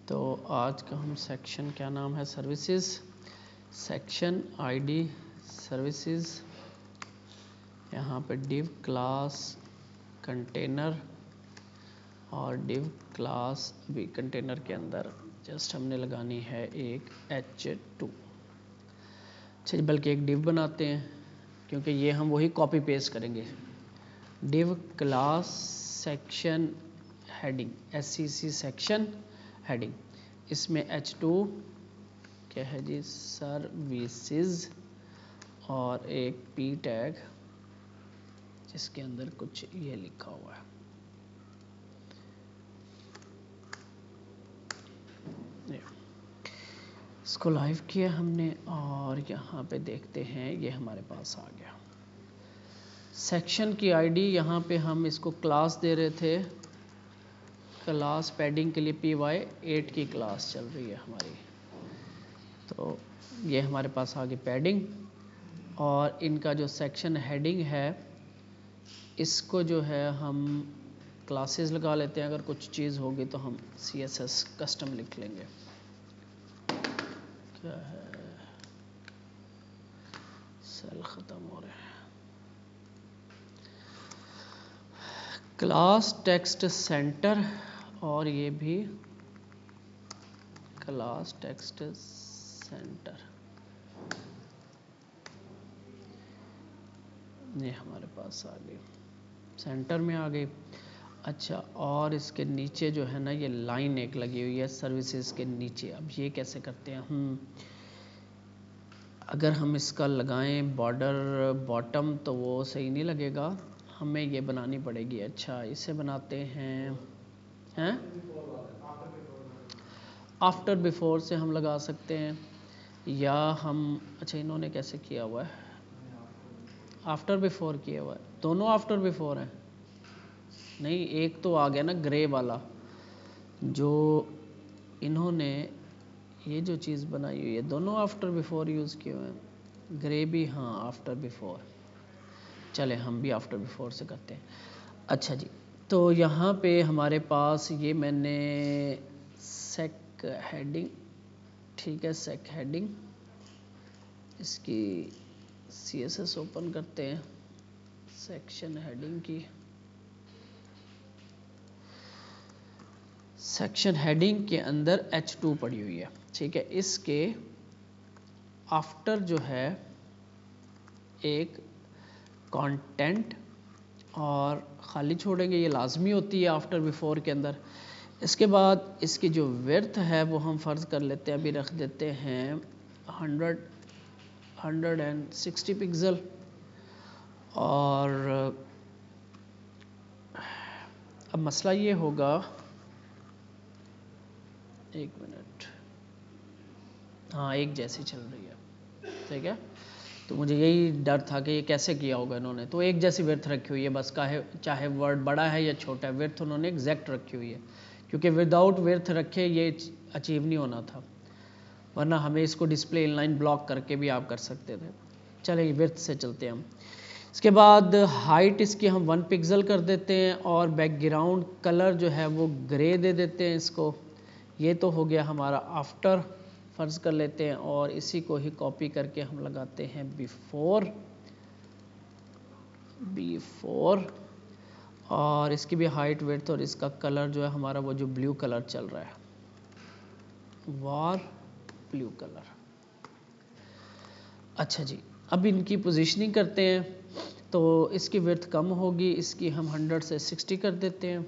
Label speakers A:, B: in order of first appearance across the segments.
A: तो आज का हम सेक्शन क्या नाम है, सर्विसेज, सेक्शन आईडी सर्विसेज। यहाँ पे डिव क्लास कंटेनर और डिव क्लास भी कंटेनर के अंदर जस्ट हमने लगानी है एक h2। अच्छा, बल्कि एक डिव बनाते हैं क्योंकि ये हम वही कॉपी पेस्ट करेंगे। Div class section heading SCC section heading, इसमें h2 क्या है जी, सर्विसेज, और एक p टैग जिसके अंदर कुछ ये लिखा हुआ है। इसको लाइव किया हमने और यहाँ पे देखते हैं ये हमारे पास आ गया। सेक्शन की आईडी यहाँ पे हम इसको क्लास दे रहे थे, क्लास पैडिंग के लिए py8 की क्लास चल रही है हमारी। तो ये हमारे पास आ गई पैडिंग, और इनका जो सेक्शन हेडिंग है इसको जो है हम क्लासेस लगा लेते हैं। अगर कुछ चीज़ होगी तो हम CSS कस्टम लिख लेंगे। क्या है, सेल ख़त्म हो रहे हैं। क्लास टेक्स्ट सेंटर, और ये भी क्लास टेक्स्ट सेंटर, ये हमारे पास आ गई, सेंटर में आ गई। अच्छा, और इसके नीचे जो है ना ये लाइन एक लगी हुई है सर्विसेज के नीचे। अब ये कैसे करते हैं अगर हम इसका लगाएं बॉर्डर बॉटम तो वो सही नहीं लगेगा, हमें ये बनानी पड़ेगी। अच्छा, इसे बनाते हैं आफ्टर बिफोर से हम लगा सकते हैं, या हम अच्छा इन्होंने कैसे किया हुआ है, आफ्टर बिफोर किया हुआ है, दोनों आफ्टर बिफोर हैं। नहीं, एक तो आ गया ना ग्रे वाला, जो इन्होंने ये जो चीज़ बनाई हुई है दोनों आफ्टर बिफोर यूज़ किए हुए हैं। ग्रे भी हाँ आफ्टर बिफोर, चले हम भी आफ्टर बिफोर से करते हैं। अच्छा जी, तो यहाँ पे हमारे पास ये मैंने सेक हेडिंग, ठीक है, सेक हेडिंग, इसकी CSS ओपन करते हैं, सेक्शन हेडिंग की, सेक्शन हेडिंग के अंदर h2 पड़ी हुई है, ठीक है। इसके आफ्टर जो है एक कंटेंट और खाली छोड़ेंगे, ये लाजमी होती है आफ्टर बिफोर के अंदर। इसके बाद इसकी जो विड्थ है वो हम फ़र्ज़ कर लेते हैं, अभी रख देते हैं 160 पिक्सल, और अब मसला ये होगा, एक मिनट, हाँ एक जैसी चल रही है, ठीक है। तो मुझे यही डर था कि ये कैसे किया होगा इन्होंने। तो एक जैसी विड्थ रखी हुई है बस, चाहे वर्ड बड़ा है या छोटा है, विड्थ उन्होंने एग्जैक्ट रखी हुई है, क्योंकि विदाउट विड्थ रखे ये अचीव नहीं होना था, वरना हमें इसको डिस्प्ले इनलाइन ब्लॉक करके भी आप कर सकते थे। चलिए विड्थ से चलते हैं हम। इसके बाद हाइट इसकी हम 1 पिक्सल कर देते हैं, और बैकग्राउंड कलर जो है वो ग्रे दे देते हैं इसको। ये तो हो गया हमारा आफ्टर, फ़र्ज़ कर लेते हैं, और इसी को ही कॉपी करके हम लगाते हैं बिफोर, और इसकी भी हाइट विड्थ, और इसका कलर जो है हमारा वो जो ब्लू कलर चल रहा है, वार ब्लू कलर। अच्छा जी, अब इनकी पोजीशनिंग करते हैं। तो इसकी विड्थ कम होगी, इसकी हम 100 से 60 कर देते हैं।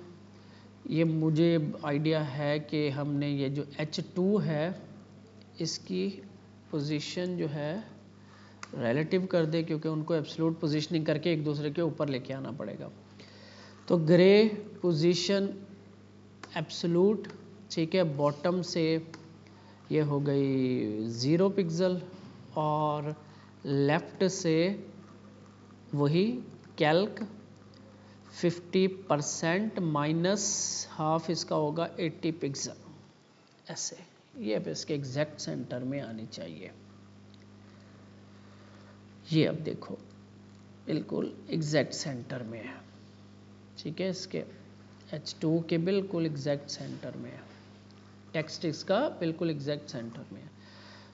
A: ये मुझे आइडिया है कि हमने ये जो h2 है इसकी पोजीशन जो है रिलेटिव कर दे, क्योंकि उनको एब्सोल्यूट पोजीशनिंग करके एक दूसरे के ऊपर लेके आना पड़ेगा। तो ग्रे पोजीशन एब्सोल्यूट, ठीक है, बॉटम से ये हो गई 0 पिक्सल, और लेफ़्ट से वही कैल्क 50% माइनस हाफ इसका होगा 80 पिक्सल, ऐसे ये अब इसके एग्जैक्ट सेंटर में आनी चाहिए। ये अब देखो बिल्कुल एग्जैक्ट सेंटर में है, ठीक है, इसके h2 के बिल्कुल एग्जैक्ट सेंटर में है। टेक्स्ट इसका बिल्कुल एग्जैक्ट सेंटर में है।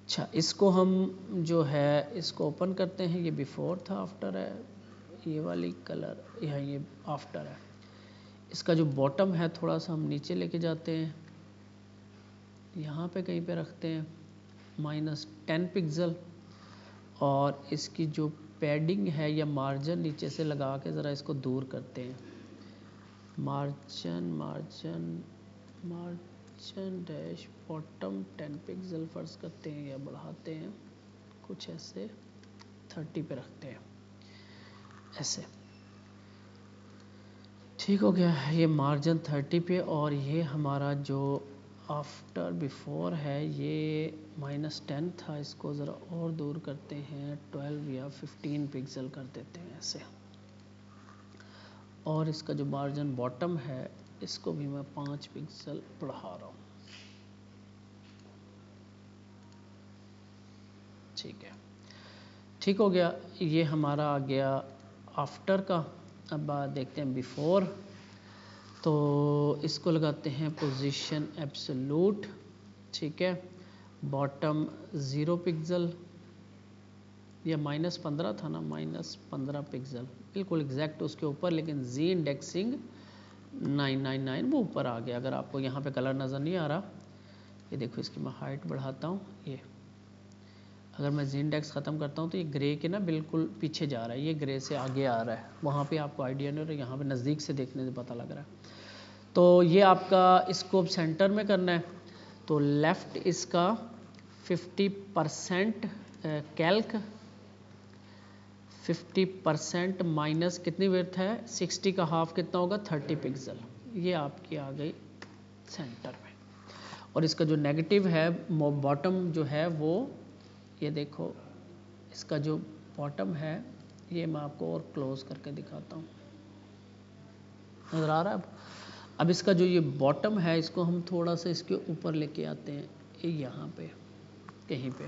A: अच्छा, इसको हम जो है इसको ओपन करते हैं। ये बिफोर था, आफ्टर है, ये वाली कलर यहाँ ये आफ्टर है। इसका जो बॉटम है थोड़ा सा हम नीचे लेके जाते हैं, यहाँ पे कहीं पे रखते हैं -10 पिक्सल, और इसकी जो पैडिंग है या मार्जिन नीचे से लगा के ज़रा इसको दूर करते हैं। Margin margin margin dash bottom 10 pixel फर्ज करते हैं या बढ़ाते हैं, कुछ ऐसे 30 पे रखते हैं ऐसे। ठीक हो गया, ये मार्जिन 30 पे, और ये हमारा जो आफ्टर बिफोर है ये -10 था, इसको ज़रा और दूर करते हैं, 12 या 15 पिक्सल कर देते हैं ऐसे। और इसका जो मार्जिन बॉटम है इसको भी मैं 5 पिक्सल बढ़ा रहा हूँ। ठीक है, ठीक हो गया, ये हमारा आ गया आफ्टर का। अब देखते हैं बिफोर, तो इसको लगाते हैं पोजीशन एब्सोल्यूट। ठीक है, बॉटम 0 पिक्सल या -15 था ना, -15 पिक्सल बिल्कुल एग्जैक्ट उसके ऊपर, लेकिन जी इंडेक्सिंग 999 वो ऊपर आ गया। अगर आपको यहाँ पे कलर नज़र नहीं आ रहा, ये देखो इसकी मैं हाइट बढ़ाता हूँ, ये अगर मैं जी इंडेक्स ख़त्म करता हूँ तो ये ग्रे के ना बिल्कुल पीछे जा रहा है, ये ग्रे से आगे आ रहा है, वहाँ पे आपको आइडिया नहीं हो रहा, यहाँ पे नज़दीक से देखने से पता लग रहा है। तो ये आपका स्कोप सेंटर में करना है, तो लेफ़्ट इसका 50% कैल्क, 50% माइनस कितनी विड्थ है 60 का हाफ कितना होगा 30 पिक्सल, ये आपकी आ गई सेंटर में। और इसका जो नेगेटिव है बॉटम जो है वो, ये देखो इसका जो बॉटम है ये मैं आपको और क्लोज करके दिखाता हूँ, नज़र आ रहा है अब इसका जो ये बॉटम है इसको हम थोड़ा सा इसके ऊपर लेके आते हैं, ये यहाँ पे कहीं पे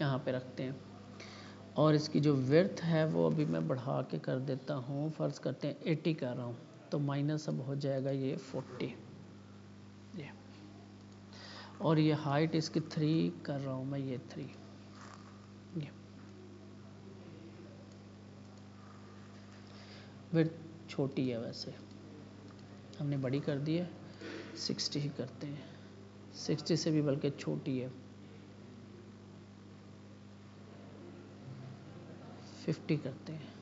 A: यहाँ पे रखते हैं, और इसकी जो विड्थ है वो अभी मैं बढ़ा के कर देता हूँ, फ़र्ज़ करते हैं 80 कर रहा हूँ, तो माइनस अब हो जाएगा ये 40, ये और ये हाइट इसकी 3 कर रहा हूँ मैं, ये 3, ये विड्थ छोटी है, वैसे हमने बड़ी कर दी है, 60 ही करते हैं, 60 से भी बल्कि छोटी है, 50 करते हैं,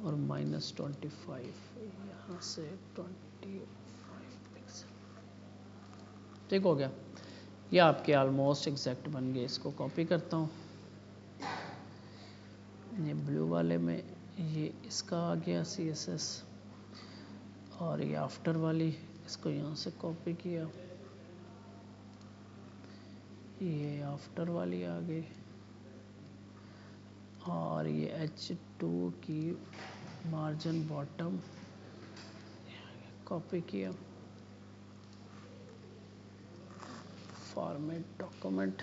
A: और -25 यहाँ से 25 पिक्सल। ठीक हो गया, ये आपके ऑलमोस्ट एग्जैक्ट बन गए। इसको कॉपी करता हूँ, ये ब्लू वाले में ये इसका आ गया CSS, और ये आफ्टर वाली इसको यहाँ से कॉपी किया, ये आफ्टर वाली आ गई, और ये H2 की मार्जिन बॉटम कॉपी किया, फॉर्मेट डॉक्यूमेंट,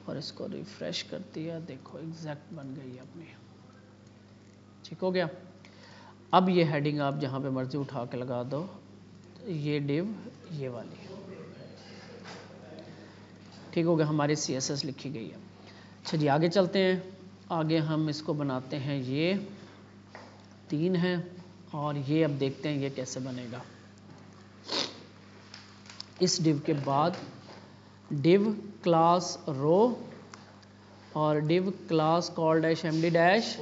A: और इसको रिफ्रेश कर दिया, देखो एग्जैक्ट बन गई अपनी। ठीक हो गया, अब ये हेडिंग आप जहाँ पे मर्जी उठा के लगा दो, ये डिव ये वाली, ठीक हो गया, हमारी CSS लिखी गई है। अच्छा जी, आगे चलते हैं, आगे हम इसको बनाते हैं, ये 3 है, और ये अब देखते हैं ये कैसे बनेगा। इस डिव के बाद डिव क्लास रो और div class call dash md dash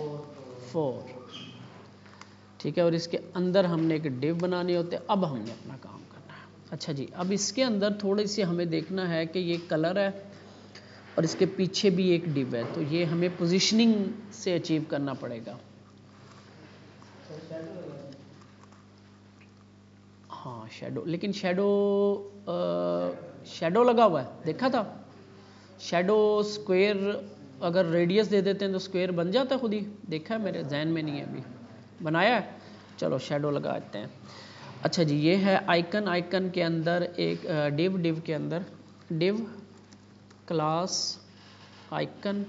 A: 4, ठीक है, और इसके अंदर हमने एक डिव बनानी होते हैं। अब हमने अपना काम करना है। अच्छा जी, अब इसके अंदर थोड़ी सी हमें देखना है कि ये कलर है और इसके पीछे भी एक डिव है, तो ये हमें पोजीशनिंग से अचीव करना पड़ेगा। हाँ शेडो, लेकिन शेडो लगा हुआ है, देखा था शेडो स्क्वायर, अगर रेडियस दे देते हैं तो स्क्वायर बन जाता है खुद ही, देखा है, मेरे जहन में नहीं है अभी, बनाया है, चलो शेडो लगा देते हैं। अच्छा जी, ये है आइकन, आइकन के अंदर एक डिव, डिव के अंदर डिव क्लास आइकन,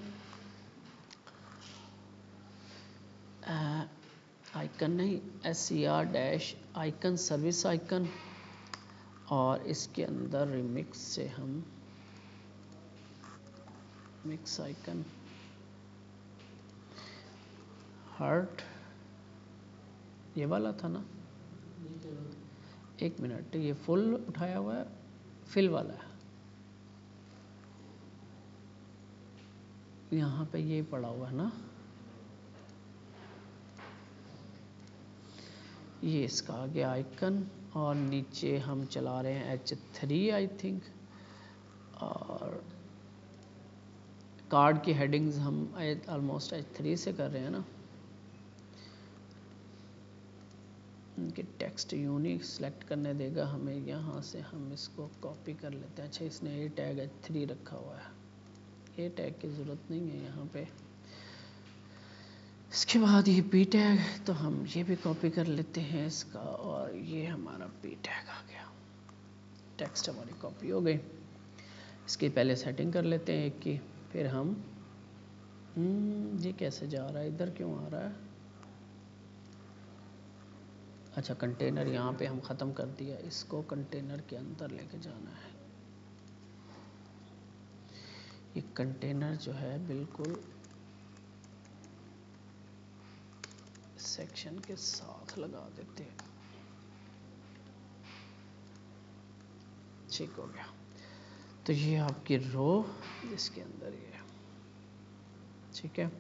A: आइकन नहीं SCR dash icon service icon, और इसके अंदर रिमिक्स से हम मिक्स आइकन हार्ट ये वाला था ना, एक मिनट, ये फुल उठाया हुआ है, फिल वाला है, यहाँ पे ये पड़ा हुआ है ना, ये इसका आ गया आइकन। और नीचे हम चला रहे हैं H3 आई थिंक, और कार्ड की हेडिंग्स हम ऑलमोस्ट H3 से कर रहे हैं ना। इनके टेक्स्ट यूनिक सेलेक्ट करने देगा हमें, यहाँ से हम इसको कॉपी कर लेते हैं। अच्छा, इसने ये टैग H3 रखा हुआ है, ये टैग की ज़रूरत नहीं है यहाँ पे। इसके बाद ये P टैग, तो हम ये भी कॉपी कर लेते हैं इसका, और ये हमारा P टैग आ गया, टेक्स्ट हमारी कॉपी हो गई। इसकी पहले सेटिंग कर लेते हैं एक की, फिर हम ये कैसे जा रहा है, इधर क्यों आ रहा है? अच्छा, कंटेनर यहाँ पे हम ख़त्म कर दिया, इसको कंटेनर के अंदर लेके जाना है। ये कंटेनर जो है बिल्कुल सेक्शन के साथ लगा देते हैं। ठीक हो गया। तो ये आपकी रो, इसके अंदर ये, ठीक है।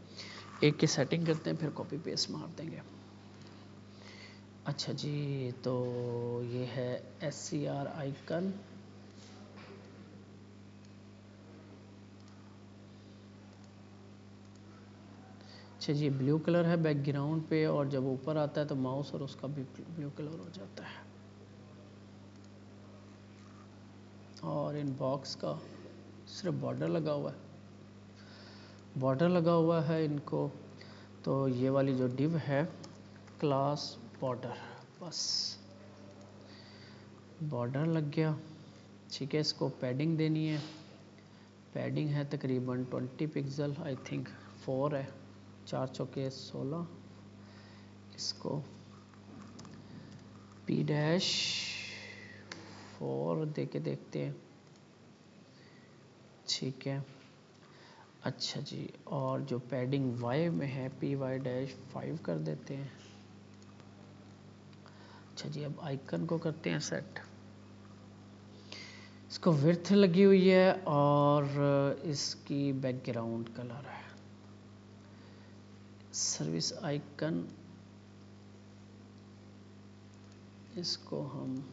A: एक की सेटिंग करते हैं, फिर कॉपी पेस्ट मार देंगे। अच्छा जी, तो ये है SCR आइकन, अच्छा जी, ब्लू कलर है बैकग्राउंड पे, और जब ऊपर आता है तो माउस और उसका भी ब्लू कलर हो जाता है। और इन बॉक्स का सिर्फ बॉर्डर लगा हुआ है, बॉर्डर लगा हुआ है इनको। तो ये वाली जो डिव है क्लास बॉर्डर, बस बॉर्डर लग गया, ठीक है। इसको पैडिंग देनी है, पैडिंग है तकरीबन 20 पिक्सल, आई थिंक 4 है, 4 चौके 16। इसको P-4 दे के देखते हैं, ठीक है। अच्छा जी, और जो पैडिंग Y में है PY-5 कर देते हैं। अच्छा जी, अब आइकन को करते हैं सेट, इसको विड्थ लगी हुई है, और इसकी बैकग्राउंड कलर है। सर्विस आइकन, इसको हम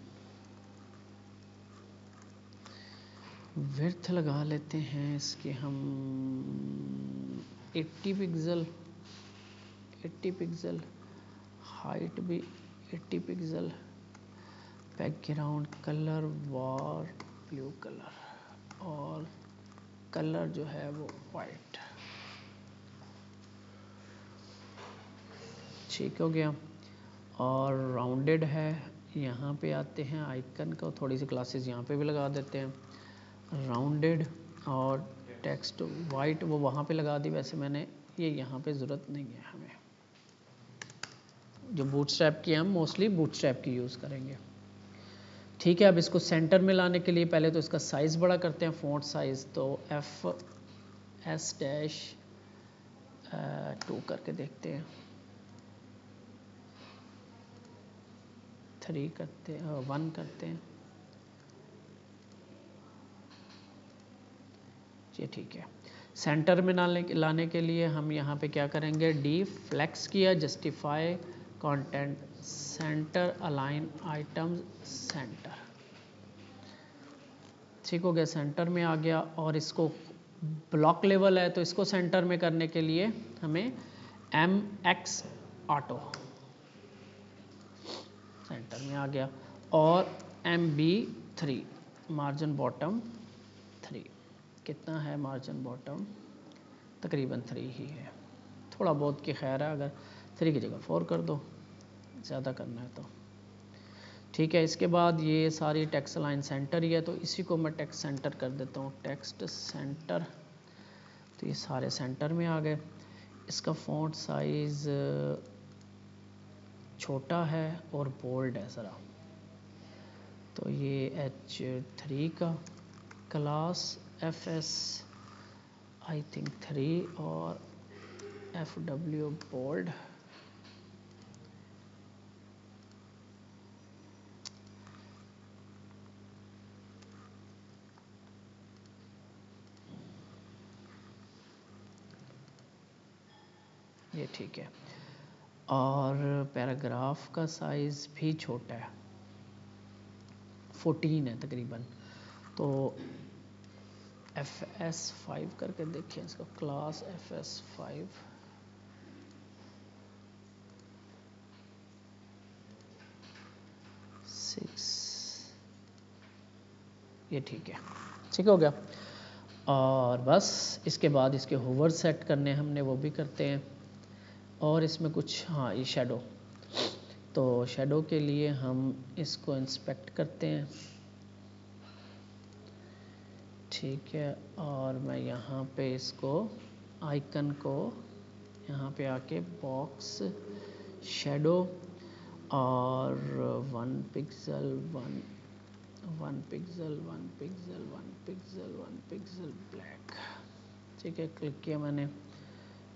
A: विड्थ लगा लेते हैं, इसके हम 80 पिक्सल, 80 पिक्सल, हाइट भी 80 पिक्सल, बैकग्राउंड कलर वार ब्लू कलर, और कलर जो है वो वाइट, ठीक हो गया। और राउंडेड है, यहाँ पे आते हैं आइकन को, थोड़ी सी क्लासेस यहाँ पे भी लगा देते हैं, राउंडेड, और टेक्स्ट वाइट वो वहाँ पे लगा दी, वैसे मैंने ये यहाँ पे ज़रूरत नहीं है हमें। जो बूटस्ट्रैप की हम मोस्टली बूटस्ट्रैप की यूज़ करेंगे, ठीक है। अब इसको सेंटर में लाने के लिए पहले तो इसका साइज़ बड़ा करते हैं, फ़ॉन्ट साइज़, तो FS-2 करके देखते हैं, 3 करते हैं, 1 करते हैं, ये ठीक है। सेंटर में लाने के लिए हम यहाँ पे क्या करेंगे, डी फ्लेक्स किया, justify content centre, align items centre, ठीक हो गया, सेंटर में आ गया। और इसको ब्लॉक लेवल है, तो इसको सेंटर में करने के लिए हमें MX ऑटो, सेंटर में आ गया, और MB3 मार्जिन बॉटम 3, कितना है मार्जिन बॉटम, तकरीबन 3 ही है, थोड़ा बहुत की खैर है, अगर 3 की जगह 4 कर दो, ज़्यादा करना है तो, ठीक है। इसके बाद ये सारी टेक्स्ट लाइन सेंटर ही है, तो इसी को मैं टेक्स्ट सेंटर कर देता हूँ, टेक्स्ट सेंटर, तो ये सारे सेंटर में आ गए। इसका फ़ॉन्ट साइज़ छोटा है और बोल्ड है ज़रा, तो ये H3 का क्लास FS आई थिंक 3 और FW बोल्ड, ये ठीक है। और पैराग्राफ का साइज भी छोटा है, 14 है तकरीबन। तो FS5 करके देखिए इसका क्लास FS5, ये ठीक है, ठीक हो गया। और बस इसके बाद इसके होवर सेट करने हमने, वो भी करते हैं। और इसमें कुछ, हाँ ये शेडो, तो शेडो के लिए हम इसको इंस्पेक्ट करते हैं, ठीक है। और मैं यहाँ पे इसको आइकन को यहाँ पे आके बॉक्स शेडो और 1 pixel 1 pixel 1 pixel 1 pixel 1 pixel black, ठीक है। क्लिक किया मैंने।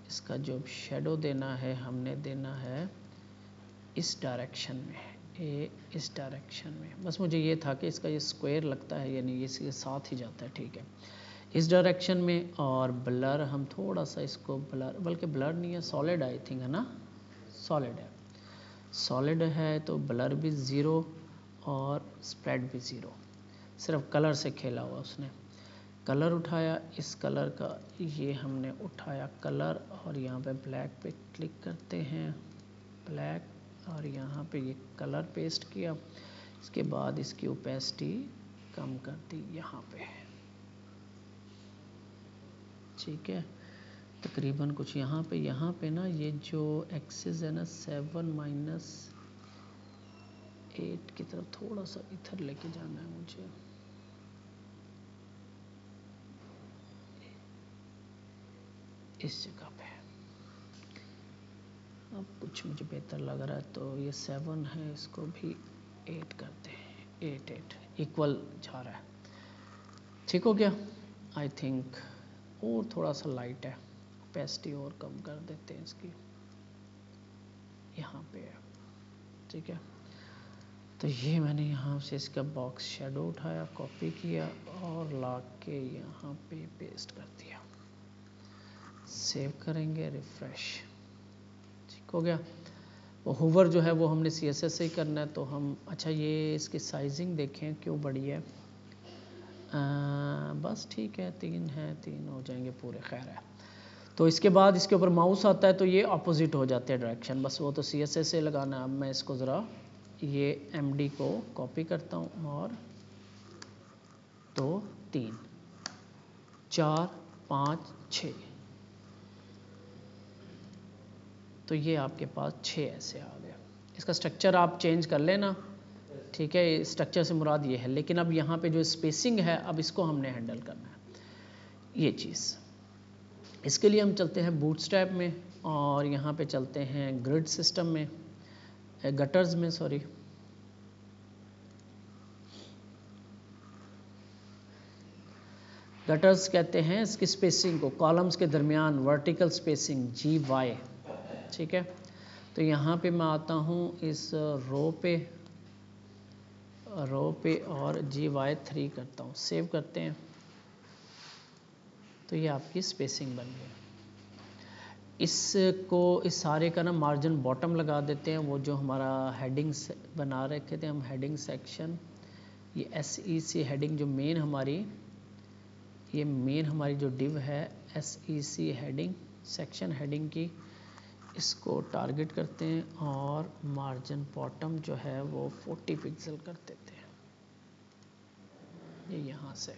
A: इसका जो शेडो देना है, हमने देना है इस डायरेक्शन में, इस डायरेक्शन में। बस मुझे ये था कि इसका ये स्क्वायर लगता है, यानी ये इसके साथ ही जाता है, ठीक है, इस डायरेक्शन में। और ब्लर हम थोड़ा सा इसको ब्लर, बल्कि ब्लर नहीं है, सॉलिड आई थिंक है ना, सॉलिड है, सॉलिड है तो ब्लर भी 0 और स्प्रेड भी 0, सिर्फ कलर से खेला हुआ उसने। कलर उठाया, इस कलर का ये हमने उठाया कलर, और यहाँ पे ब्लैक पे क्लिक करते हैं, ब्लैक, और यहाँ पे ये कलर पेस्ट किया। इसके बाद इसकी ओपेसिटी कम कर दी यहाँ पे, ठीक है, तकरीबन कुछ यहाँ पे ना ये जो एक्सिस है ना 7 - 8 की तरफ थोड़ा सा इधर लेके जाना है मुझे, इस जगह पे। अब कुछ मुझे बेहतर लग रहा है, तो ये 7 है, इसको भी 8 करते हैं, 8 इक्वल जा रहा है, ठीक हो गया आई थिंक। और थोड़ा सा लाइट है, ओपेसिटी और कम कर देते हैं इसकी, यहाँ पे है, ठीक है। तो ये मैंने यहाँ से इसका बॉक्स शेडो उठाया, कॉपी किया और ला के यहाँ पे पेस्ट कर दिया। सेव करेंगे, रिफ्रेश, ठीक हो गया। वो होवर जो है वो हमने CSS से ही करना है, तो हम, अच्छा ये इसकी साइजिंग देखें क्यों बड़ी है, बस ठीक है, 3 है, 3 हो जाएंगे पूरे, खैर है। तो इसके बाद इसके ऊपर माउस आता है तो ये अपोजिट हो जाते हैं डायरेक्शन, बस वो तो CSS से लगाना है। अब मैं इसको ज़रा ये MD को कॉपी करता हूँ, और 2 3 4 5 6, तो ये आपके पास 6 ऐसे आ गए। इसका स्ट्रक्चर आप चेंज कर लेना, ठीक है, स्ट्रक्चर से मुराद ये है। लेकिन अब यहाँ पे जो स्पेसिंग है, अब इसको हमने हैंडल करना है, ये चीज़। इसके लिए हम चलते हैं बूटस्ट्रैप में, और यहाँ पे चलते हैं ग्रिड सिस्टम में, गटर्स में, सॉरी, गटर्स कहते हैं इसकी स्पेसिंग को, कॉलम्स के दरमियान वर्टिकल स्पेसिंग GY, ठीक है। तो यहाँ पे मैं आता हूँ इस रो पे और GY3 करता हूँ, सेव करते हैं, तो ये आपकी स्पेसिंग बन गई। इसको, इस सारे का ना मार्जिन बॉटम लगा देते हैं, वो जो हमारा हेडिंग्स बना रखे थे हम, हेडिंग सेक्शन, ये SEC हेडिंग जो मेन हमारी, ये मेन हमारी जो डिव है SEC हेडिंग, सेक्शन हेडिंग की, इसको टारगेट करते हैं, और मार्जिन बॉटम जो है वो 40 पिक्सल कर देते हैं, ये यहाँ से,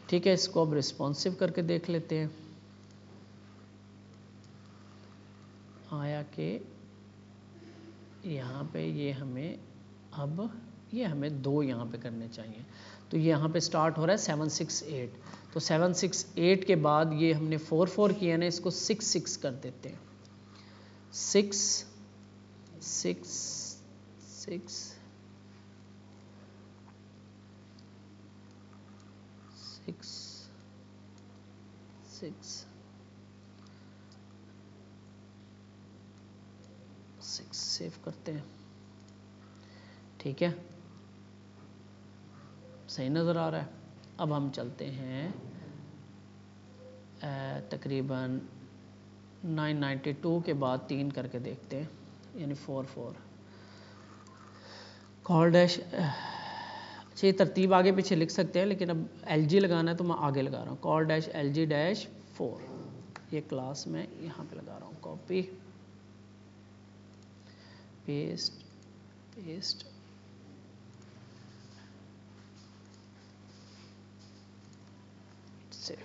A: ठीक है। इसको अब रिस्पॉन्सिव करके देख लेते हैं, आया कि यहाँ पे ये हमें, अब ये हमें 2 यहाँ पे करने चाहिए, तो ये यहाँ पे स्टार्ट हो रहा है 768, तो 768 के बाद ये हमने 4 किया ना, इसको 6 कर देते हैं, 6 6 6, 6 सेव करते हैं। ठीक है, सही नज़र आ रहा है। अब हम चलते हैं तकरीबन 992 के बाद 3 करके देखते हैं, यानी 4 कॉल डैश। अच्छा, ये तरतीब आगे पीछे लिख सकते हैं, लेकिन अब LG लगाना है तो मैं आगे लगा रहा हूँ, कॉल डैश LG डैश 4, ये क्लास में यहाँ पे लगा रहा हूँ, कॉपी पेस्ट सेव।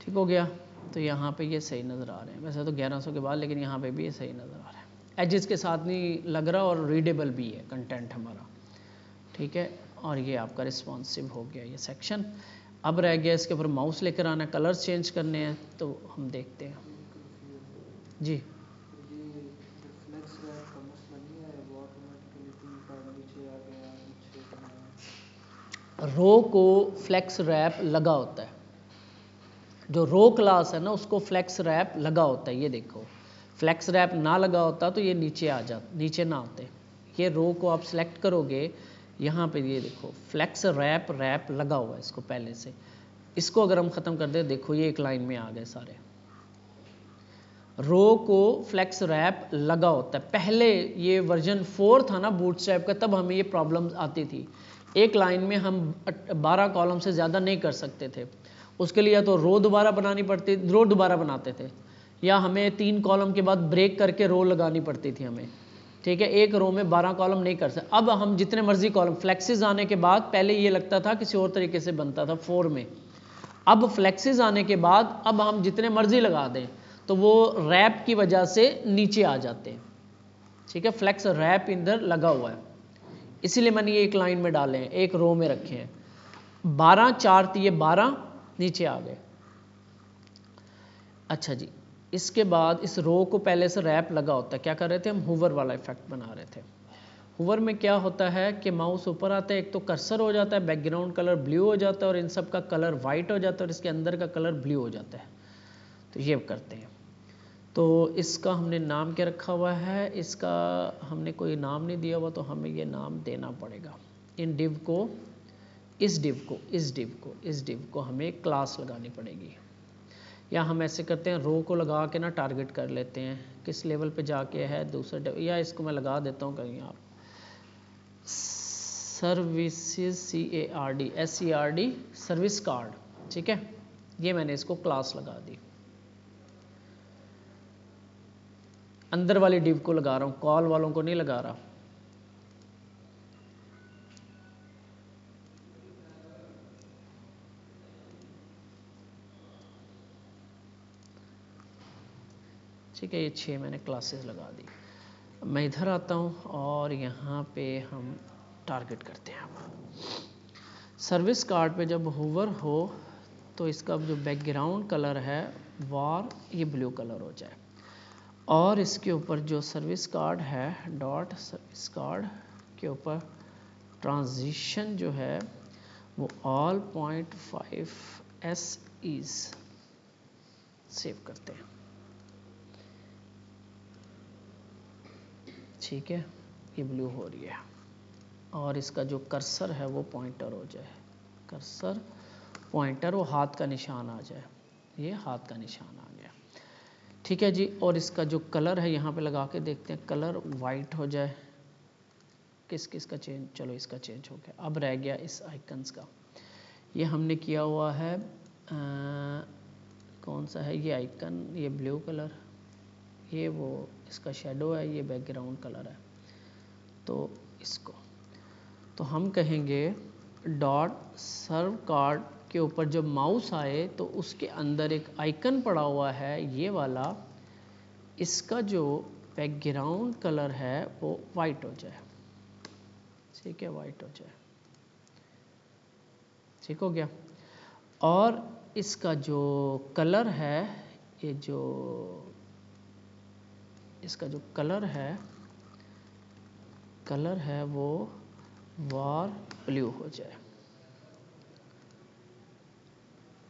A: ठीक हो गया। तो यहाँ पे ये सही नज़र आ रहे हैं, वैसे तो 1100 के बाद, लेकिन यहाँ पे भी ये सही नज़र आ रहा है, एजेस के साथ नहीं लग रहा और रीडेबल भी है कंटेंट हमारा। ठीक है, और ये आपका रिस्पॉन्सिव हो गया ये सेक्शन। अब रह गया इसके ऊपर माउस लेकर आना, कलर्स चेंज करने हैं, तो हम देखते हैं जी। रो को फ्लेक्स रैप लगा होता है, जो रो क्लास है ना उसको फ्लेक्स रैप लगा होता है। ये देखो, फ्लेक्स रैप ना लगा होता तो ये नीचे ना आते। ये रो को आप सिलेक्ट करोगे, यहाँ पे ये देखो फ्लेक्स रैप लगा हुआ है इसको पहले से। इसको अगर हम ख़त्म कर दें, देखो ये एक लाइन में आ गए सारे। रो को फ्लेक्स रैप लगा होता है। पहले ये वर्जन 4 था ना बूटस्ट्रैप का, तब हमें ये प्रॉब्लम आती थी। एक लाइन में हम 12 कॉलम से ज़्यादा नहीं कर सकते थे। उसके लिए या तो रो दोबारा बनानी पड़ती, रो दोबारा बनाते थे, या हमें 3 कॉलम के बाद ब्रेक करके रो लगानी पड़ती थी हमें। ठीक है, एक रो में 12 कॉलम नहीं कर सकते। अब हम जितने मर्जी कॉलम, फ्लेक्सिस आने के बाद पहले ये लगता था किसी और तरीके से बनता था 4 में, अब फ्लेक्सिस आने के बाद अब हम जितने मर्जी लगा दें तो वो रैप की वजह से नीचे आ जाते हैं। ठीक है, फ्लेक्स रैप इधर लगा हुआ है, इसीलिए मैंने ये एक लाइन में डाले हैं, एक रो में रखे हैं। 12 4 ये 12 नीचे आ गए। अच्छा जी, इसके बाद इस रो को पहले से रैप लगा होता है। क्या कर रहे थे हम, हूवर वाला इफेक्ट बना रहे थे। हूवर में क्या होता है कि माउस ऊपर आता है, एक तो कर्सर हो जाता है, बैकग्राउंड कलर ब्लू हो जाता है और इन सब का कलर वाइट हो जाता है और इसके अंदर का कलर ब्लू हो जाता है। तो ये करते हैं। तो इसका हमने नाम क्या रखा हुआ है, इसका हमने कोई नाम नहीं दिया हुआ, तो हमें ये नाम देना पड़ेगा। इन डिव को, इस डिव को हमें क्लास लगानी पड़ेगी, या हम ऐसे करते हैं रो को लगा के ना टारगेट कर लेते हैं, किस लेवल पे जाके है दूसरे डिव, या इसको मैं लगा देता हूँ कहीं, आप सर्विसेज SERD सर्विस कार्ड। ठीक है, ये मैंने इसको क्लास लगा दी। अंदर वाली डिव को लगा रहा हूँ, कॉल वालों को नहीं लगा रहा। ठीक है, ये 6 मैंने क्लासेस लगा दी। मैं इधर आता हूँ और यहाँ पे हम टारगेट करते हैं। सर्विस कार्ड पे जब होवर हो तो इसका जो बैकग्राउंड कलर है वार ये ब्लू कलर हो जाए, और इसके ऊपर जो सर्विस कार्ड है डॉट सर्विस कार्ड के ऊपर ट्रांजिशन जो है वो all 0.5 SEs सेव करते हैं। ठीक है, ये ब्लू हो रही है, और इसका जो कर्सर है वो पॉइंटर हो जाए, कर्सर पॉइंटर वो हाथ का निशान आ जाए, ये हाथ का निशान आ गया। ठीक है जी, और इसका जो कलर है यहाँ पे लगा के देखते हैं, कलर वाइट हो जाए। किस किस का चेंज, चलो इसका चेंज हो गया। अब रह गया इस आइकन्स का, ये हमने किया हुआ है कौन सा है ये आइकन, ये ब्लू कलर, ये वो इसका शेडो है, ये बैकग्राउंड कलर है। तो इसको तो हम कहेंगे डॉट सर्व कार्ड के ऊपर जब माउस आए तो उसके अंदर एक आइकन पड़ा हुआ है ये वाला, इसका जो बैकग्राउंड कलर है वो वाइट हो जाए। ठीक है, वाइट हो जाए। ठीक हो गया। और इसका जो कलर है, ये जो इसका जो कलर है वो वार ब्लू हो जाए।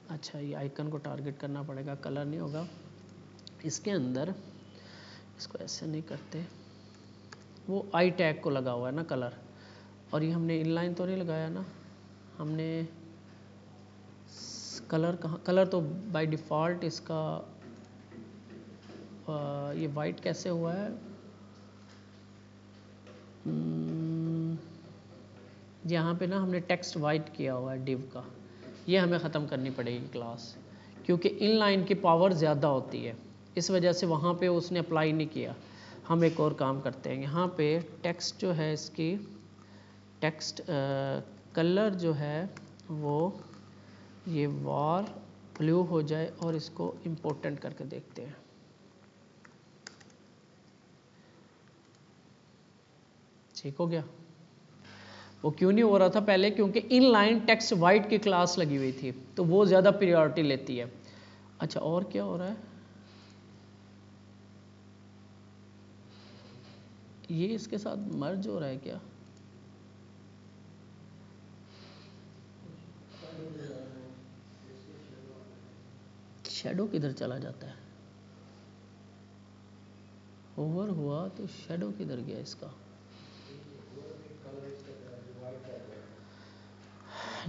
A: अच्छा ये आइकन को टारगेट करना पड़ेगा, कलर नहीं होगा इसके अंदर। इसको ऐसे नहीं करते, वो आई टैग को लगा हुआ है ना कलर, और ये हमने इनलाइन तो नहीं लगाया ना, हमने कलर कहाँ, कलर तो बाय डिफ़ॉल्ट इसका ये वाइट कैसे हुआ है, यहाँ पे ना हमने टेक्स्ट वाइट किया हुआ है डिव का, ये हमें ख़त्म करनी पड़ेगी क्लास, क्योंकि इनलाइन की पावर ज़्यादा होती है, इस वजह से वहाँ पे उसने अप्लाई नहीं किया। हम एक और काम करते हैं, यहाँ पे टेक्स्ट जो है इसकी टेक्स्ट कलर जो है वो ये वार ब्लू हो जाए, और इसको इम्पोर्टेंट करके देखते हैं। ठीक हो गया। वो क्यों नहीं हो रहा था पहले, क्योंकि इनलाइन टेक्स्ट वाइट की क्लास लगी हुई थी, तो वो ज़्यादा प्रायोरिटी लेती है। अच्छा और क्या हो रहा है, ये इसके साथ मर्ज हो रहा है क्या, शैडो किधर चला जाता है, ओवर हुआ तो शैडो किधर गया इसका,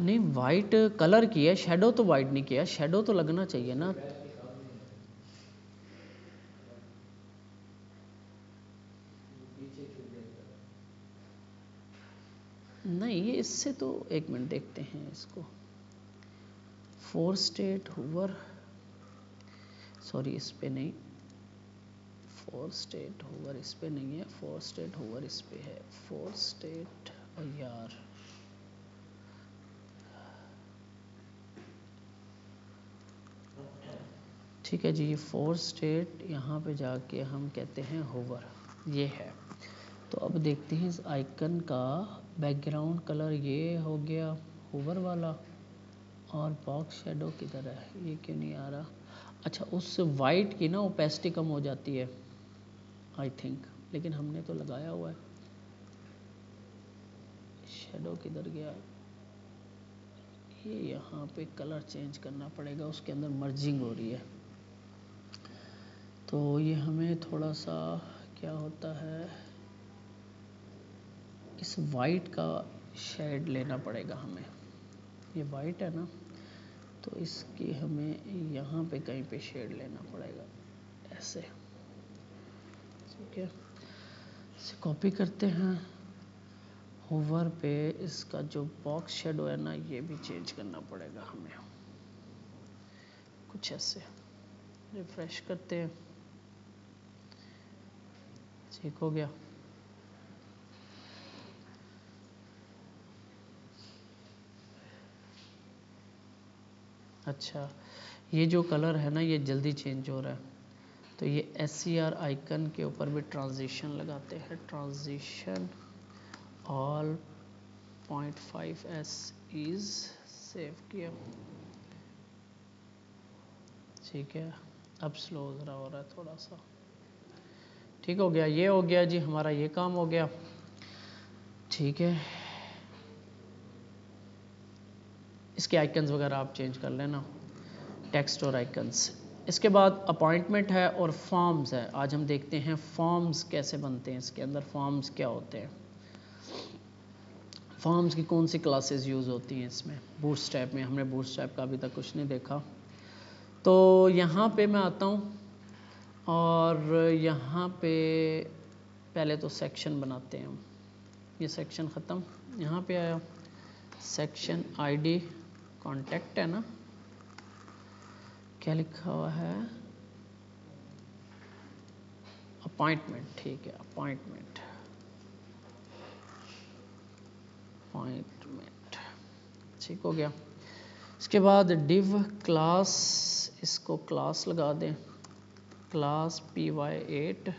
A: नहीं वाइट कलर की है, शैडो तो वाइट नहीं किया, शैडो तो लगना चाहिए ना। नहीं ये इससे तो, एक मिनट देखते हैं इसको, फोर स्टेट हुवर, सॉरी इस पे नहीं, फोर स्टेट हुवर इस पे नहीं है, फोर स्टेट हुवर इस पे है, फोर स्टेट, और यार ठीक है जी, ये फोर स्टेट यहाँ पे जाके हम कहते हैं होवर, ये है। तो अब देखते हैं इस आइकन का बैकग्राउंड कलर ये हो गया होवर वाला, और बॉक्स शेडो किधर है, ये क्यों नहीं आ रहा। अच्छा उस वाइट की ना ओपेसिटी कम हो जाती है आई थिंक, लेकिन हमने तो लगाया हुआ है, शेडो किधर गया, ये यहाँ पे कलर चेंज करना पड़ेगा, उसके अंदर मर्जिंग हो रही है, तो ये हमें थोड़ा सा क्या होता है, इस वाइट का शेड लेना पड़ेगा हमें, ये वाइट है ना, तो इसकी हमें यहाँ पे कहीं पे शेड लेना पड़ेगा ऐसे, ठीक है। इसे कॉपी करते हैं, होवर पे इसका जो बॉक्स शेडो है ना, ये भी चेंज करना पड़ेगा हमें, कुछ ऐसे, रिफ्रेश करते हैं, ठीक हो गया। अच्छा ये जो कलर है ना ये जल्दी चेंज हो रहा है, तो ये SCR आइकन के ऊपर भी ट्रांजिशन लगाते हैं, transition all 0.5s is save किया, ठीक है। अब स्लो ज़रा हो रहा है थोड़ा सा, ठीक हो गया, ये हो गया जी हमारा, ये काम हो गया, ठीक है। इसके आइकन्स वगैरह आप चेंज कर लेना, टेक्स्ट और आइकन्स। इसके बाद अपॉइंटमेंट है और फॉर्म्स है, आज हम देखते हैं फॉर्म्स कैसे बनते हैं, इसके अंदर फॉर्म्स क्या होते हैं, फॉर्म्स की कौन सी क्लासेस यूज़ होती हैं इसमें, बूटस्ट्रैप में, हमने बूटस्ट्रैप का अभी तक कुछ नहीं देखा। तो यहाँ पे मैं आता हूँ, और यहाँ पे पहले तो सेक्शन बनाते हैं हम, ये सेक्शन ख़त्म, यहाँ पे आया सेक्शन ID कॉन्टैक्ट है ना, क्या लिखा हुआ है, अपॉइंटमेंट, ठीक है, अपॉइंटमेंट, अपॉइंटमेंट, ठीक हो गया। इसके बाद डिव क्लास, इसको क्लास लगा दें, क्लास py8,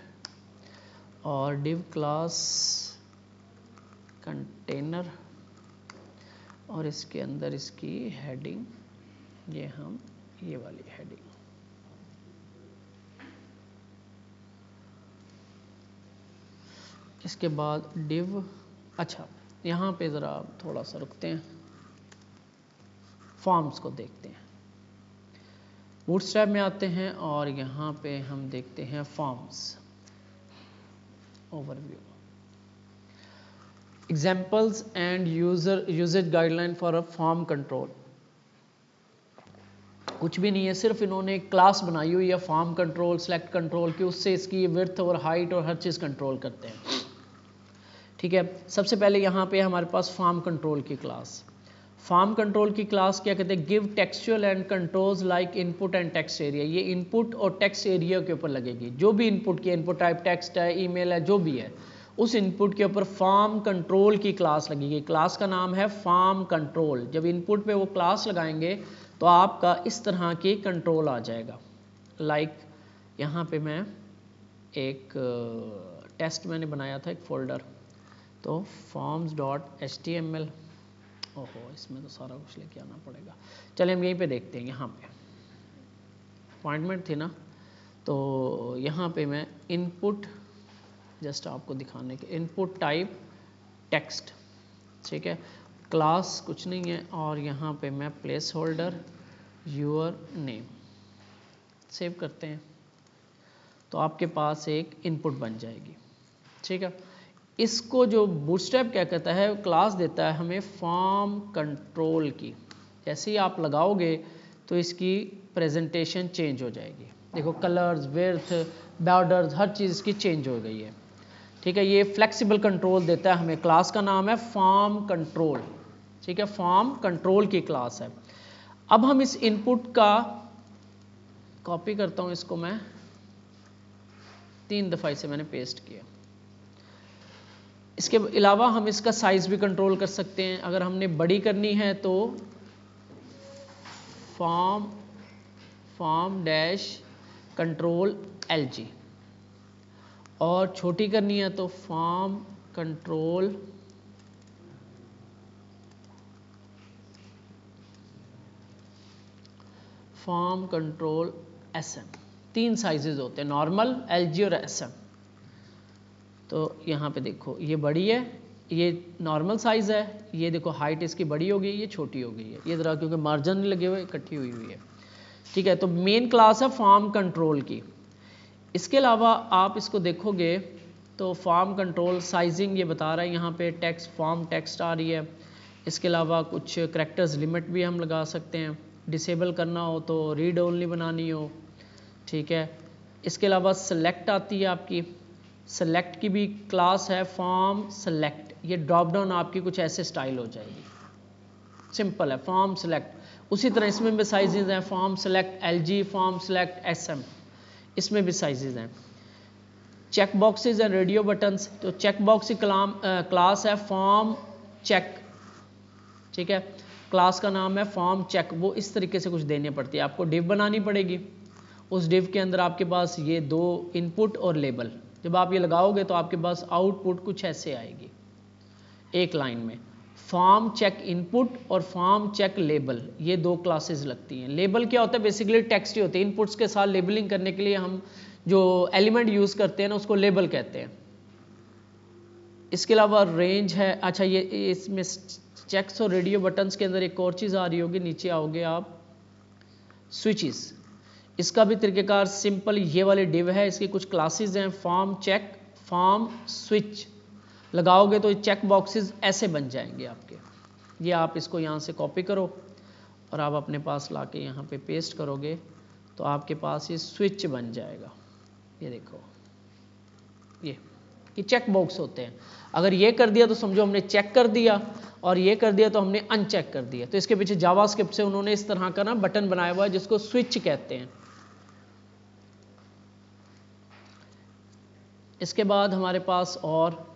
A: और डिव क्लास कंटेनर, और इसके अंदर इसकी हेडिंग, ये हम ये वाली हेडिंग, इसके बाद डिव, अच्छा यहाँ पे ज़रा थोड़ा सा रुकते हैं, फॉर्म्स को देखते हैं, बूटस्ट्रैप में आते हैं और यहाँ पे हम देखते हैं forms overview, examples and usages guideline for a form control. कुछ भी नहीं है, सिर्फ इन्होंने एक क्लास बनाई हुई है फॉर्म कंट्रोल सेलेक्ट कंट्रोल की, उससे इसकी विड्थ और हाइट और हर चीज़ कंट्रोल करते हैं। ठीक है, सबसे पहले यहाँ पे हमारे पास फॉर्म कंट्रोल की क्लास। फॉर्म कंट्रोल की क्लास क्या कहते हैं, give textual and controls like input and text area. ये इनपुट और टेक्स्ट एरिया के ऊपर लगेगी, जो भी इनपुट की इनपुट टाइप टेक्स्ट है, ईमेल है, जो भी है, उस इनपुट के ऊपर फॉर्म कंट्रोल की क्लास लगेगी। क्लास का नाम है फॉर्म कंट्रोल। जब इनपुट पे वो क्लास लगाएंगे तो आपका इस तरह की कंट्रोल आ जाएगा। लाइक यहाँ पे मैं एक टेस्ट मैंने बनाया था, एक फोल्डर, तो forms.html, ओहो इसमें तो सारा कुछ लेके आना पड़ेगा। चलिए हम यहीं पे देखते हैं, यहाँ पे अपॉइंटमेंट थी ना, तो यहाँ पे मैं इनपुट, जस्ट आपको दिखाने के, इनपुट टाइप टेक्स्ट, ठीक है, क्लास कुछ नहीं है, और यहाँ पे मैं place holder your name save करते हैं, तो आपके पास एक इनपुट बन जाएगी। ठीक है, इसको जो बूटस्ट्रैप क्या कहता है, क्लास देता है हमें फॉर्म कंट्रोल की। जैसे ही आप लगाओगे तो इसकी प्रेजेंटेशन चेंज हो जाएगी। देखो कलर्स, विड्थ, बॉर्डर्स, हर चीज़ इसकी चेंज हो गई है। ठीक है, ये फ्लेक्सिबल कंट्रोल देता है हमें। क्लास का नाम है फॉर्म कंट्रोल। ठीक है, फॉर्म कंट्रोल की क्लास है। अब हम इस इनपुट का कॉपी करता हूँ, इसको मैं 3 दफ़ा इसे मैंने पेस्ट किया। इसके अलावा हम इसका साइज भी कंट्रोल कर सकते हैं। अगर हमने बड़ी करनी है तो फॉर्म डैश कंट्रोल LG, और छोटी करनी है तो फॉर्म कंट्रोल SM। 3 साइजेस होते हैं, नॉर्मल, LG और SM। तो यहाँ पे देखो ये बड़ी है, ये नॉर्मल साइज़ है, ये देखो हाइट इसकी बड़ी हो गई, ये छोटी हो गई है, ये ज़रा क्योंकि मार्जिन नहीं लगे हुए, इकट्ठी हुई हुई है। ठीक है, तो मेन क्लास है फॉर्म कंट्रोल की। इसके अलावा आप इसको देखोगे तो फॉर्म कंट्रोल साइजिंग ये बता रहा है, यहाँ पे टेक्स्ट, फॉर्म टेक्स्ट आ रही है। इसके अलावा कुछ करैक्टर्स लिमिट भी हम लगा सकते हैं, डिसेबल करना हो तो रीड ओनली बनानी हो। ठीक है, इसके अलावा सेलेक्ट आती है आपकी, सेलेक्ट की भी क्लास है फॉर्म सेलेक्ट। ये ड्रॉप डाउन आपकी कुछ ऐसे स्टाइल हो जाएगी, सिंपल है फॉर्म सेलेक्ट। उसी तरह इसमें भी साइजेस हैं, form select LG, form select SM, इसमें भी साइजेस हैं। Check boxes and radio buttons, तो चेक बॉक्स की क्लास है फॉर्म चेक। ठीक है, क्लास का नाम है फॉर्म चेक। वो इस तरीके से कुछ देनी पड़ती है, आपको डिव बनानी पड़ेगी। उस डिव के अंदर आपके पास ये 2 इनपुट और लेबल, जब आप ये लगाओगे तो आपके पास आउटपुट कुछ ऐसे आएगी एक लाइन में। फॉर्म चेक इनपुट और फॉर्म चेक लेबल, ये 2 क्लासेस लगती हैं। लेबल क्या होता है, बेसिकली टेक्स्ट ही होते हैं। इनपुट्स के साथ लेबलिंग करने के लिए हम जो एलिमेंट यूज़ करते हैं ना, उसको लेबल कहते हैं। इसके अलावा रेंज है। अच्छा, ये इसमें चेक्स और रेडियो बटन्स के अंदर एक और चीज़ आ रही होगी, नीचे आओगे आप, स्विचेस। इसका भी तरीक़ेकार सिंपल ये वाले डिव है, इसकी कुछ क्लासेस हैं, फॉर्म चेक, फॉर्म स्विच। लगाओगे तो चेक बॉक्सेस ऐसे बन जाएंगे आपके। ये आप इसको यहाँ से कॉपी करो और आप अपने पास लाके यहाँ पे पेस्ट करोगे तो आपके पास ये स्विच बन जाएगा। ये देखो, ये चेक बॉक्स होते हैं। अगर ये कर दिया तो समझो हमने चेक कर दिया, और ये कर दिया तो हमने अनचेक कर दिया। तो इसके पीछे जावास्क्रिप्ट से उन्होंने इस तरह का ना बटन बनाया हुआ है जिसको स्विच कहते हैं। इसके बाद हमारे पास और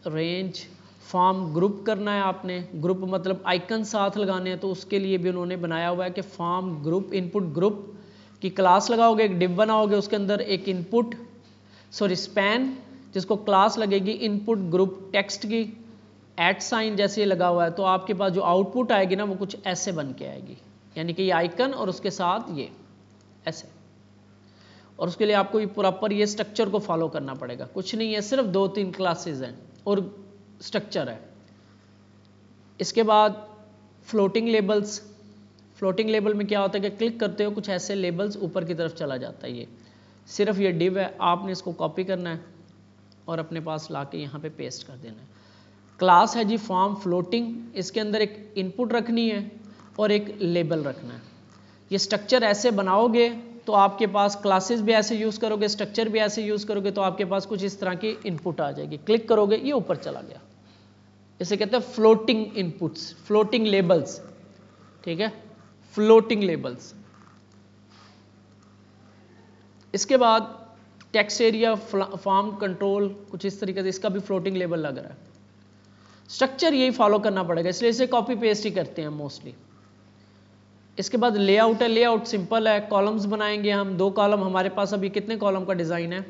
A: रेंज, फॉर्म ग्रुप करना है आपने। ग्रुप मतलब आइकन साथ लगाने हैं, तो उसके लिए भी उन्होंने बनाया हुआ है कि फॉर्म ग्रुप, इनपुट ग्रुप की क्लास लगाओगे, एक डिव बनाओगे, उसके अंदर एक इनपुट स्पैन जिसको क्लास लगेगी इनपुट ग्रुप टेक्स्ट की, @ जैसे लगा हुआ है, तो आपके पास जो आउटपुट आएगी ना वो कुछ ऐसे बन के आएगी, यानी कि ये आइकन और उसके साथ ये ऐसे। और उसके लिए आपको ये प्रॉपर ये स्ट्रक्चर को फॉलो करना पड़ेगा। कुछ नहीं है, सिर्फ 2-3 क्लासेस हैं और स्ट्रक्चर है। इसके बाद फ्लोटिंग लेबल्स। फ्लोटिंग लेबल में क्या होता है कि क्लिक करते हो कुछ ऐसे लेबल्स ऊपर की तरफ चला जाता है। ये सिर्फ ये डिव है, आपने इसको कॉपी करना है और अपने पास ला के यहाँ पे पेस्ट कर देना है। क्लास है जी फॉर्म फ्लोटिंग, इसके अंदर एक इनपुट रखनी है और एक लेबल रखना है। ये स्ट्रक्चर ऐसे बनाओगे तो आपके पास क्लासेस भी ऐसे यूज़ करोगे, स्ट्रक्चर भी ऐसे यूज़ करोगे तो आपके पास कुछ इस तरह की इनपुट आ जाएगी। क्लिक करोगे ये ऊपर चला गया, इसे कहते हैं फ्लोटिंग इनपुट्स, फ्लोटिंग लेबल्स। ठीक है, फ्लोटिंग लेबल्स। इसके बाद टेक्स्ट एरिया, फॉर्म कंट्रोल, कुछ इस तरीके से इसका भी फ्लोटिंग लेबल लग रहा है। स्ट्रक्चर यही फॉलो करना पड़ेगा, इसलिए इसे कॉपी पेस्ट ही करते हैं मोस्टली। इसके बाद लेआउट है, लेआउट सिंपल है, कॉलम्स बनाएंगे हम, 2 कॉलम। हमारे पास अभी कितने कॉलम का डिज़ाइन है?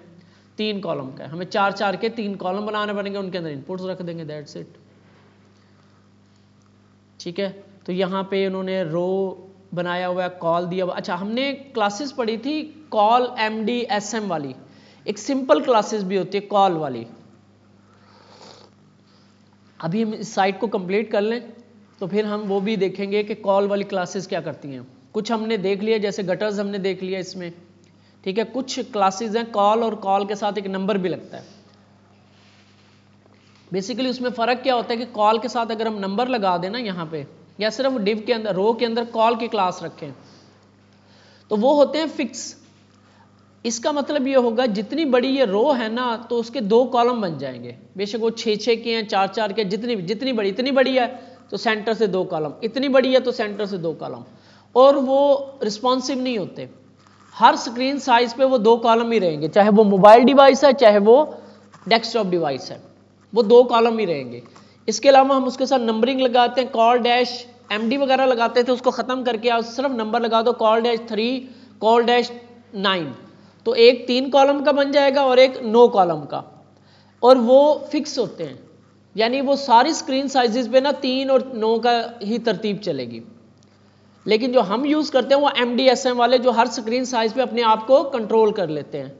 A: 3 कॉलम का है, हमें 4 के 3 कॉलम बनाने पड़ेंगे, उनके अंदर इनपुट्स रख देंगे, दैट्स इट। ठीक है, तो यहाँ पे उन्होंने रो बनाया हुआ है, कॉल दिया हुआ। अच्छा, हमने क्लासेस पढ़ी थी कॉल MD SM वाली, एक सिंपल क्लासेस भी होती है कॉल वाली। अभी हम इस साइट को कंप्लीट कर लें तो फिर हम वो भी देखेंगे कि कॉल वाली क्लासेस क्या करती हैं। कुछ हमने देख लिया, जैसे गटर्स हमने देख लिया इसमें। ठीक है, कुछ क्लासेस हैं कॉल, और कॉल के साथ एक नंबर भी लगता है। बेसिकली उसमें फ़र्क क्या होता है कि कॉल के साथ अगर हम नंबर लगा दें ना यहाँ पे, या सिर्फ डिव के अंदर, रो के अंदर कॉल की क्लास रखें, तो वो होते हैं फिक्स। इसका मतलब ये होगा जितनी बड़ी ये रो है ना तो उसके 2 कॉलम बन जाएंगे, बेशक वो 6 के हैं, 4 के, जितनी बड़ी, इतनी बड़ी है तो सेंटर से 2 कॉलम, इतनी बड़ी है तो सेंटर से 2 कॉलम। और वो रिस्पॉन्सिव नहीं होते, हर स्क्रीन साइज पे वो 2 कॉलम ही रहेंगे, चाहे वो मोबाइल डिवाइस है चाहे वो डेस्कटॉप डिवाइस है, वो 2 कॉलम ही रहेंगे। इसके अलावा हम उसके साथ नंबरिंग लगाते हैं, कॉल डैश MD वगैरह लगाते थे, उसको ख़त्म करके आप सिर्फ नंबर लगा दो, कॉल डैश 3, कॉल डैश 9, तो एक 3 कॉलम का बन जाएगा और एक 9 कॉलम का, और वो फिक्स होते हैं, यानी वो सारी स्क्रीन साइजेस पे ना 3 और 9 का ही तरतीब चलेगी। लेकिन जो हम यूज़ करते हैं वो MD/SM वाले, जो हर स्क्रीन साइज पे अपने आप को कंट्रोल कर लेते हैं।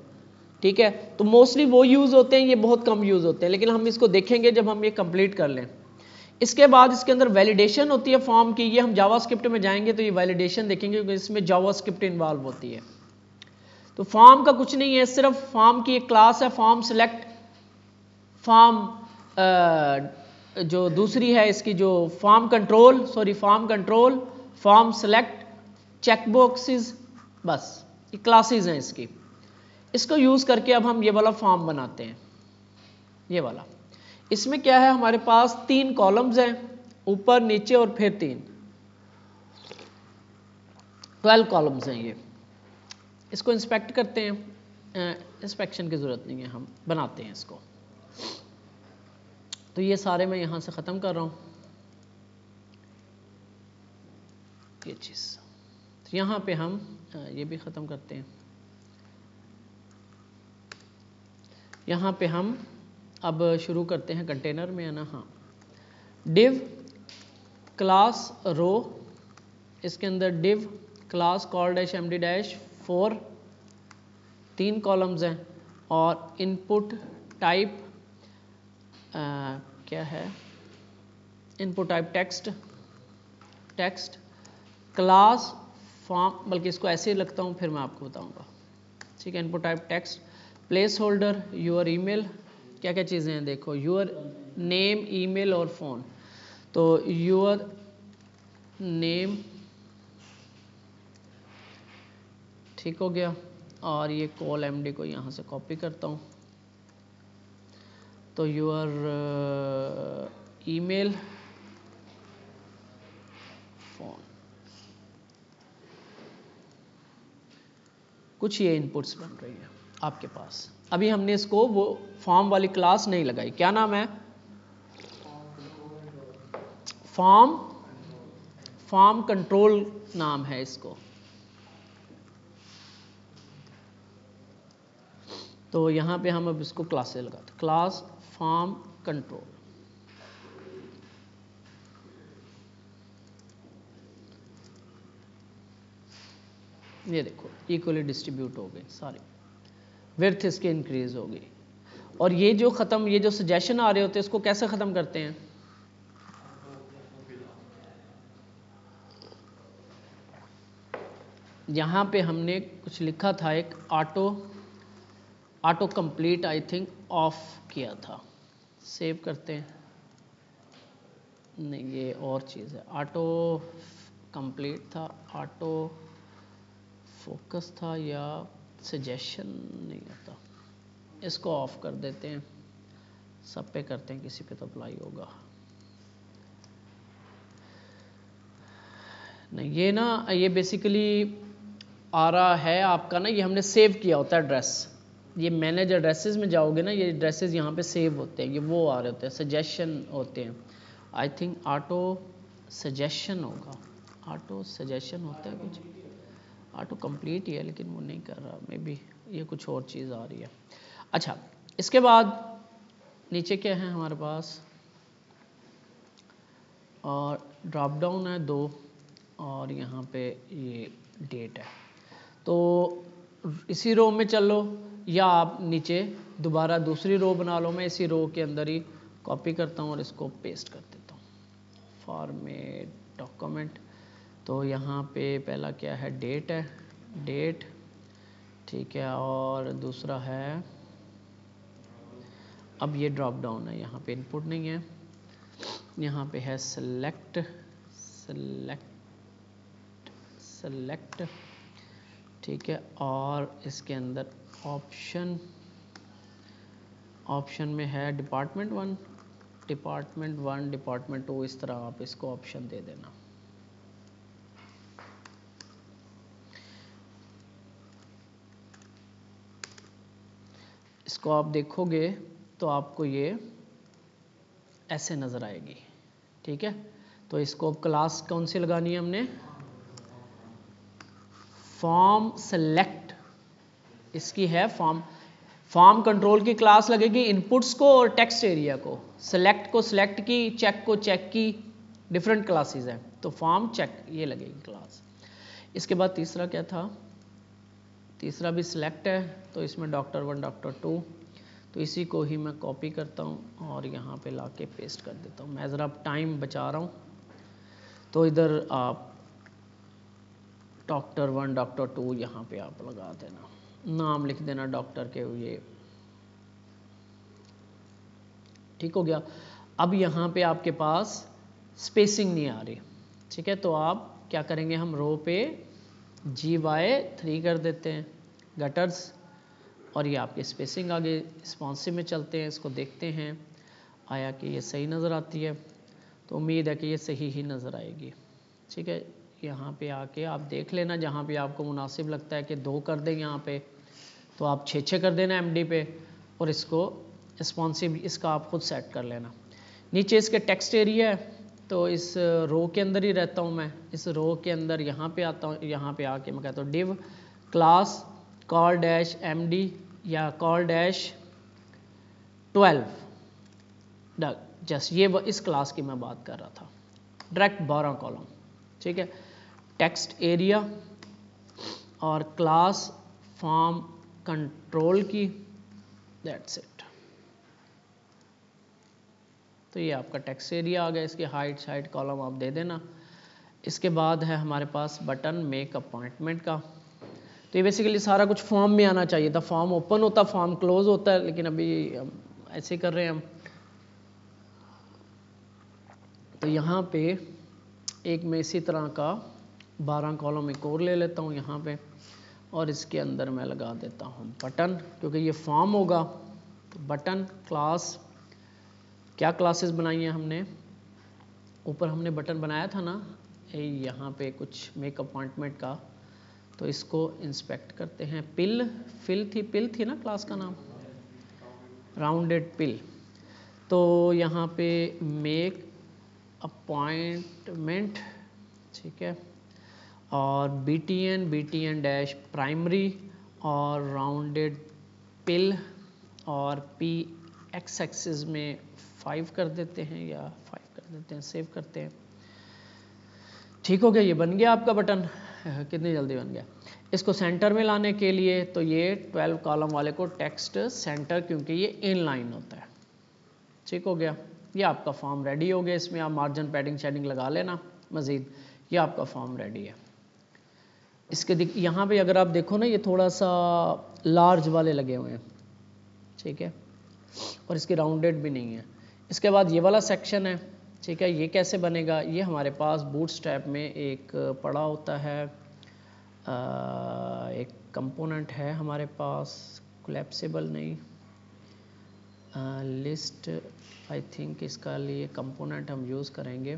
A: ठीक है, तो मोस्टली वो यूज़ होते हैं, ये बहुत कम यूज़ होते हैं, लेकिन हम इसको देखेंगे जब हम ये कंप्लीट कर लें। इसके बाद इसके अंदर वैलिडेशन होती है फॉर्म की, ये हम जावास्क्रिप्ट में जाएंगे तो ये वैलिडेशन देखेंगे क्योंकि इसमें जावास्क्रिप्ट इन्वॉल्व होती है। तो फॉर्म का कुछ नहीं है, सिर्फ फॉर्म की एक क्लास है, फॉर्म सिलेक्ट, फॉर्म जो दूसरी है इसकी जो form control, form select, checkboxes, बस ये क्लासेस हैं इसकी। इसको यूज़ करके अब हम ये वाला फॉर्म बनाते हैं, ये वाला। इसमें क्या है, हमारे पास 3 कॉलम्स हैं, ऊपर नीचे और फिर 3, 12 कॉलम्स हैं ये। इसको इंस्पेक्ट करते हैं, इंस्पेक्शन की ज़रूरत नहीं है, हम बनाते हैं इसको। तो ये सारे मैं यहाँ से ख़त्म कर रहा हूँ ये चीज़, तो यहाँ पे हम ये भी ख़त्म करते हैं। यहाँ पे हम अब शुरू करते हैं कंटेनर में, है ना। हाँ, डिव क्लास रो, इसके अंदर div class call dash MD dash 4, 3 columns हैं, और इनपुट टाइप क्या है, input type text class form, बल्कि इसको ऐसे ही लगता हूँ फिर मैं आपको बताऊँगा। ठीक है, input type text, placeholder, your email, क्या क्या चीज़ें हैं देखो, यूर नेम, ईमेल और फ़ोन। तो यूर नेम ठीक हो गया, और ये कॉल MD को यहाँ से कॉपी करता हूँ, तो यूर ईमेल, फ़ोन, कुछ ये इनपुट्स बन रही है आपके पास। अभी हमने इसको वो फॉर्म वाली क्लास नहीं लगाई, क्या नाम है, फॉर्म कंट्रोल नाम है इसको। तो यहाँ पे हम अब इसको क्लास से लगाते, क्लास फॉर्म कंट्रोल। ये देखो इक्वली डिस्ट्रीब्यूट हो गए सारे, विड्थ इसके इंक्रीज हो गई। और ये जो ख़त्म, ये जो सजेशन आ रहे होते हैं इसको कैसे ख़त्म करते हैं, यहाँ पे हमने कुछ लिखा था, एक auto complete I think of किया था। सेव करते हैं, नहीं ये और चीज़ है, ऑटो कंप्लीट था, ऑटो फोकस था या सजेशन नहीं होता। इसको ऑफ कर देते हैं, सब पे करते हैं, किसी पे तो अप्लाई होगा नहीं। ये ना ये बेसिकली आ रहा है आपका ना, ये हमने सेव किया होता है एड्रेस। ये मैनेज एड्रेसेस में जाओगे ना, ये एड्रेसेस यहाँ पे सेव होते हैं, ये वो आ रहे होते हैं, सजेशन होते हैं। आई थिंक ऑटो सजेशन होगा, ऑटो सजेशन होता है कुछ, ऑटो कंप्लीट ही है लेकिन वो नहीं कर रहा, मे बी ये कुछ और चीज़ आ रही है। अच्छा, इसके बाद नीचे क्या है हमारे पास, और ड्रॉप डाउन है 2, और यहाँ पे ये डेट है। तो इसी रो में चलो, या आप नीचे दोबारा दूसरी रो बना लो। मैं इसी रो के अंदर ही कॉपी करता हूँ और इसको पेस्ट कर देता हूँ, फॉर्मेट डॉक्यूमेंट। तो यहाँ पे पहला क्या है, डेट है, डेट, ठीक है, और दूसरा है, अब ये ड्रॉप डाउन है, यहाँ पे इनपुट नहीं है, यहाँ पे है सेलेक्ट, सेलेक्ट, ठीक है, और इसके अंदर ऑप्शन में है डिपार्टमेंट 1, डिपार्टमेंट 2, इस तरह आप इसको ऑप्शन दे देना। इसको आप देखोगे तो आपको ये ऐसे नज़र आएगी, ठीक है। तो इसको क्लास कौन सी लगानी है हमने, फॉर्म सेलेक्ट, इसकी है फॉर्म कंट्रोल की क्लास लगेगी इनपुट्स को और टेक्स्ट एरिया को, सेलेक्ट को सेलेक्ट की, चेक को चेक की, डिफरेंट क्लासेस हैं, तो फॉर्म चेक ये लगेगी क्लास। इसके बाद तीसरा क्या था, तीसरा भी सिलेक्ट है, तो इसमें डॉक्टर 1 डॉक्टर 2, तो इसी को ही मैं कॉपी करता हूँ और यहाँ पे लाके पेस्ट कर देता हूँ। मैं ज़रा टाइम बचा रहा हूँ, तो इधर आप डॉक्टर 1 डॉक्टर 2 यहाँ पे आप लगा देना, नाम लिख देना डॉक्टर के, ये ठीक हो गया। अब यहाँ पे आपके पास स्पेसिंग नहीं आ रही, ठीक है, तो आप क्या करेंगे, हम रो पे GY3 कर देते हैं, गटर्स, और ये आपकी स्पेसिंग आगे रिस्पॉन्सिव में चलते हैं, इसको देखते हैं आया कि ये सही नज़र आती है, तो उम्मीद है कि ये सही ही नज़र आएगी, ठीक है। यहाँ पे आके आप देख लेना, जहाँ पे आपको मुनासिब लगता है कि 2 कर दें यहाँ पे, तो आप 6 कर देना MD पे, और इसको रिस्पॉन्सिव इसका आप खुद सेट कर लेना। नीचे इसके टेक्स्ट एरिया है, तो इस रो के अंदर ही रहता हूँ मैं, इस रो के अंदर यहाँ पे आता हूँ, यहाँ पे आके मैं कहता हूँ div class call dash MD या कॉल डैश 12, जस्ट ये इस क्लास की मैं बात कर रहा था, डायरेक्ट 12 कॉलम, ठीक है, टेक्स्ट एरिया और क्लास फॉर्म कंट्रोल की, दैट्स इट। तो ये आपका टेक्स्ट एरिया आ गया, इसकी हाइट कॉलम आप दे देना। इसके बाद है हमारे पास बटन मेक अपॉइंटमेंट का, तो ये बेसिकली सारा कुछ फॉर्म में आना चाहिए था, फॉर्म ओपन होता, फॉर्म क्लोज होता है, लेकिन अभी हम ऐसे कर रहे हैं हम। तो यहाँ पे एक मैं इसी तरह का 12 कॉलम एक और ले लेता हूँ यहाँ पे, और इसके अंदर मैं लगा देता हूँ बटन, क्योंकि ये फॉर्म होगा, तो बटन क्लास, क्या क्लासेस बनाई हैं हमने, ऊपर हमने बटन बनाया था ना यहाँ पे कुछ मेक अपॉइंटमेंट का, तो इसको इंस्पेक्ट करते हैं, पिल थी ना क्लास का नाम, राउंडेड पिल। तो यहाँ पे मेक अपॉइंटमेंट, ठीक है, और BTN डैश प्राइमरी और राउंडेड पिल, और X एक्सिस में 5 कर देते हैं, या 5 कर देते हैं, सेव करते हैं, ठीक हो गया। ये बन गया आपका बटन, कितनी जल्दी बन गया। इसको सेंटर में लाने के लिए तो ये 12 कॉलम वाले को टेक्स्ट सेंटर, क्योंकि ये इनलाइन होता है, ठीक हो गया। ये आपका फॉर्म रेडी हो गया, इसमें आप मार्जिन पैडिंग शेडिंग लगा लेना मज़ीद, ये आपका फॉर्म रेडी है। इसके यहाँ पे अगर आप देखो ना, ये थोड़ा सा लार्ज वाले लगे हुए हैं, ठीक है, और इसके राउंडेड भी नहीं है। इसके बाद ये वाला सेक्शन है, ठीक है, ये कैसे बनेगा? ये हमारे पास बूटस्ट्रैप में एक पड़ा होता है, एक कंपोनेंट है हमारे पास, कोलैप्सिबल नहीं, लिस्ट, आई थिंक इसका लिए कंपोनेंट हम यूज़ करेंगे।